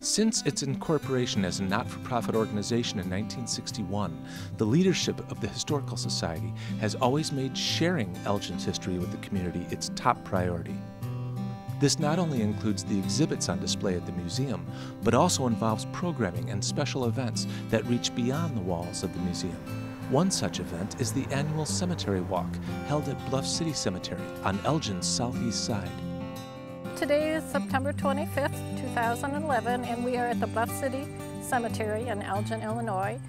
Since its incorporation as a not-for-profit organization in 1961, the leadership of the Historical Society has always made sharing Elgin's history with the community its top priority. This not only includes the exhibits on display at the museum, but also involves programming and special events that reach beyond the walls of the museum. One such event is the annual cemetery walk held at Bluff City Cemetery on Elgin's southeast side. Today is September 25th, 2011, and we are at the Bluff City Cemetery in Elgin, Illinois,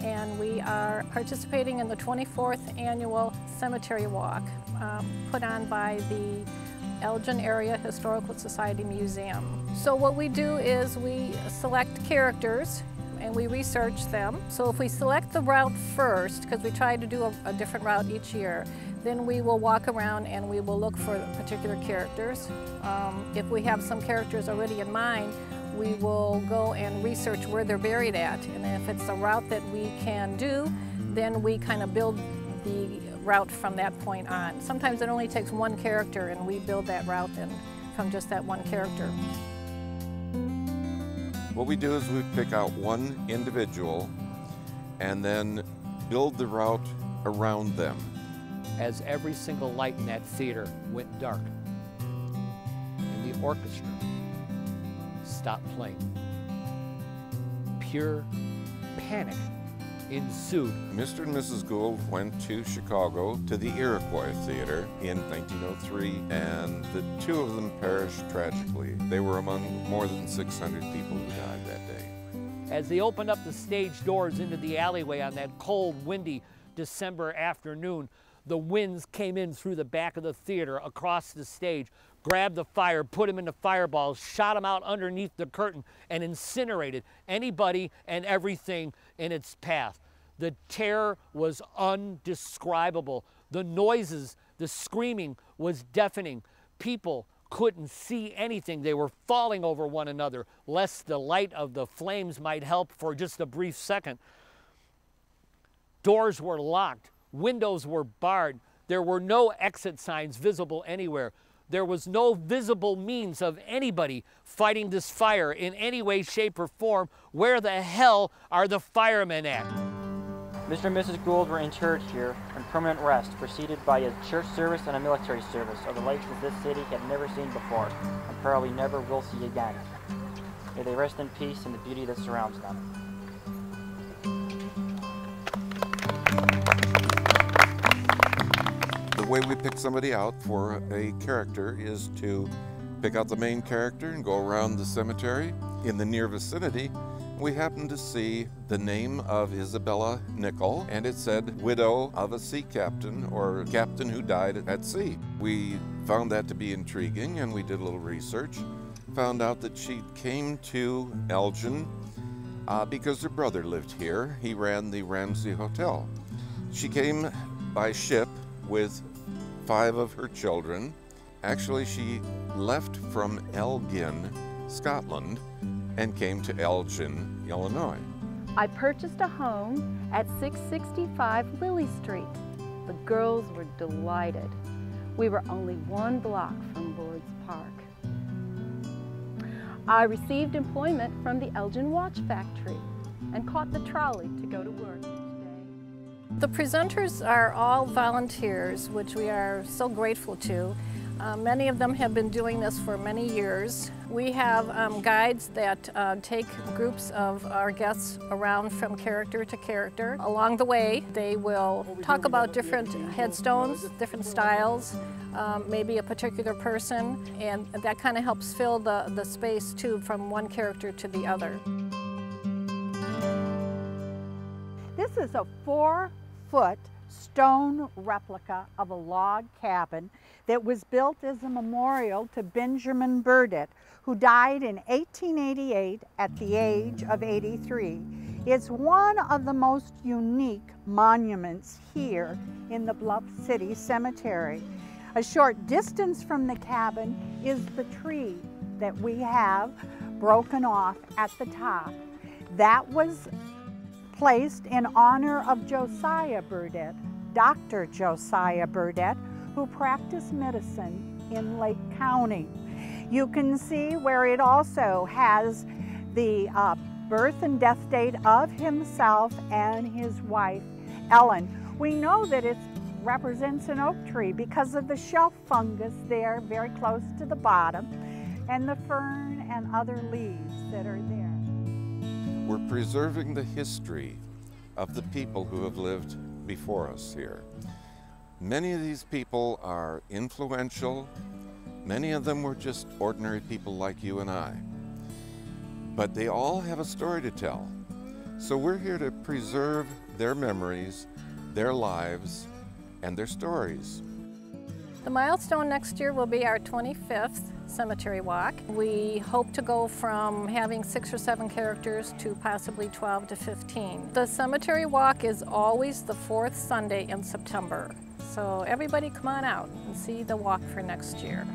and we are participating in the 24th annual cemetery walk put on by the Elgin Area Historical Society Museum. So what we do is we select characters and we research them. So if we select the route first, because we try to do a different route each year, then we will walk around and we will look for particular characters. If we have some characters already in mind, we will go and research where they're buried at. And if it's a route that we can do, then we kind of build the route from that point on. Sometimes it only takes one character and we build that route then from just that one character. What we do is we pick out one individual and then build the route around them. As every single light in that theater went dark and the orchestra stopped playing, pure panic ensued. Mr. and Mrs. Gould went to Chicago to the Iroquois Theater in 1903, and the two of them perished tragically. They were among more than 600 people who died that day. As they opened up the stage doors into the alleyway on that cold, windy December afternoon, the winds came in through the back of the theater across the stage, grabbed the fire, put them into fireballs, shot them out underneath the curtain, and incinerated anybody and everything in its path. The terror was undescribable. The noises, the screaming was deafening. People couldn't see anything. They were falling over one another, lest the light of the flames might help for just a brief second. Doors were locked. Windows were barred. There were no exit signs visible anywhere. There was no visible means of anybody fighting this fire in any way, shape, or form. Where the hell are the firemen at? Mr. and Mrs. Gould were interred here in permanent rest, preceded by a church service and a military service of the likes of this city had never seen before, and probably never will see again. May they rest in peace in the beauty that surrounds them. The way we pick somebody out for a character is to pick out the main character and go around the cemetery. In the near vicinity, we happened to see the name of Isabella Nickel, and it said widow of a sea captain, or captain who died at sea. We found that to be intriguing, and we did a little research. Found out that she came to Elgin because her brother lived here. He ran the Ramsey Hotel. She came by ship with 5 of her children. Actually, she left from Elgin, Scotland, and came to Elgin, Illinois. I purchased a home at 665 Lily Street. The girls were delighted. We were only 1 block from Lord's Park. I received employment from the Elgin Watch Factory and caught the trolley to go to work. The presenters are all volunteers, which we are so grateful to. Many of them have been doing this for many years. We have guides that take groups of our guests around from character to character. Along the way, they will talk about different headstones, different styles, maybe a particular person, and that kind of helps fill the space too from one character to the other. This is a 4-foot stone replica of a log cabin that was built as a memorial to Benjamin Burdett, who died in 1888 at the age of 83. It's one of the most unique monuments here in the Bluff City Cemetery. A short distance from the cabin is the tree that we have broken off at the top. That was placed in honor of Josiah Burdett, Dr. Josiah Burdett, who practiced medicine in Lake County. You can see where it also has the birth and death date of himself and his wife, Ellen. We know that it represents an oak tree because of the shelf fungus there very close to the bottom and the fern and other leaves that are there. We're preserving the history of the people who have lived before us here. Many of these people are influential. Many of them were just ordinary people like you and I. But they all have a story to tell. So we're here to preserve their memories, their lives, and their stories. The milestone next year will be our 25th cemetery walk. We hope to go from having 6 or 7 characters to possibly 12 to 15. The cemetery walk is always the 4th Sunday in September. So everybody come on out and see the walk for next year.